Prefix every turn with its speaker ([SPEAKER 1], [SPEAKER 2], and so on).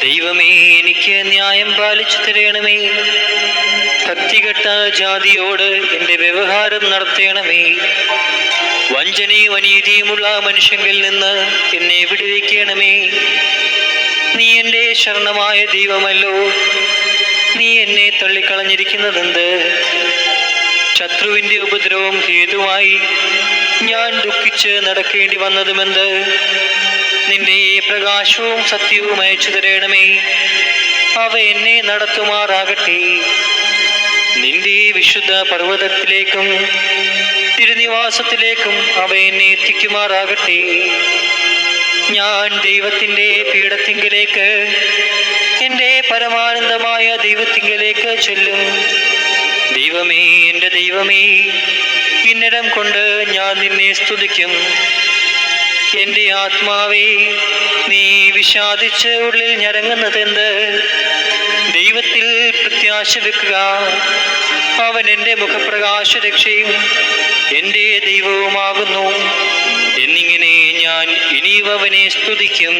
[SPEAKER 1] ദൈവമേ, എനിക്ക് ന്യായം പാലിച്ചു തരണമേ. ഭക്തികെട്ട ജാതിയോട് എൻ്റെ വ്യവഹാരം നടത്തണമേ. വഞ്ചനയും അനീതിയുമുള്ള മനുഷ്യങ്കിൽ നിന്ന് എന്നെ വിടുവിക്കണമേ. നീ എൻ്റെ ശരണമായ ദൈവമല്ലോ. നീ എന്നെ തള്ളിക്കളഞ്ഞിരിക്കുന്നതെന്ത്? ശത്രുവിൻ്റെ ഉപദ്രവം ഹേതുവായി ഞാൻ ദുഃഖിച്ച് നടക്കേണ്ടി വന്നതുമെന്ത്? നിന്റെ പ്രകാശവും സത്യവും അയച്ചു തരണമേ. അവ എന്നെ നടത്തുമാറാകട്ടെ. നിന്റെ വിശുദ്ധ പർവ്വതത്തിലേക്കും തിരുനിവാസത്തിലേക്കും അവ എന്നെ എത്തിക്കുമാറാകട്ടെ. ഞാൻ ദൈവത്തിൻ്റെ പീഠത്തിങ്കലേക്ക്, എൻ്റെ പരമാനന്ദമായ ദൈവത്തിങ്കലേക്ക് ചെല്ലും. ദൈവമേ, എൻ്റെ ദൈവമേ, ഇന്നരം കൊണ്ട് ഞാൻ നിന്നെ സ്തുതിക്കും. എൻ്റെ ആത്മാവേ, നീ വിഷാദിച്ച് ഉള്ളിൽ ഞരങ്ങുന്നതെന്ത്? ദൈവത്തിൽ പ്രത്യാശ വെക്കുക. അവൻ എൻ്റെ മുഖപ്രകാശ രക്ഷയും എൻ്റെ ദൈവവുമാകുന്നു എന്നിങ്ങനെ ഞാൻ ഇനിയും അവനെ സ്തുതിക്കും.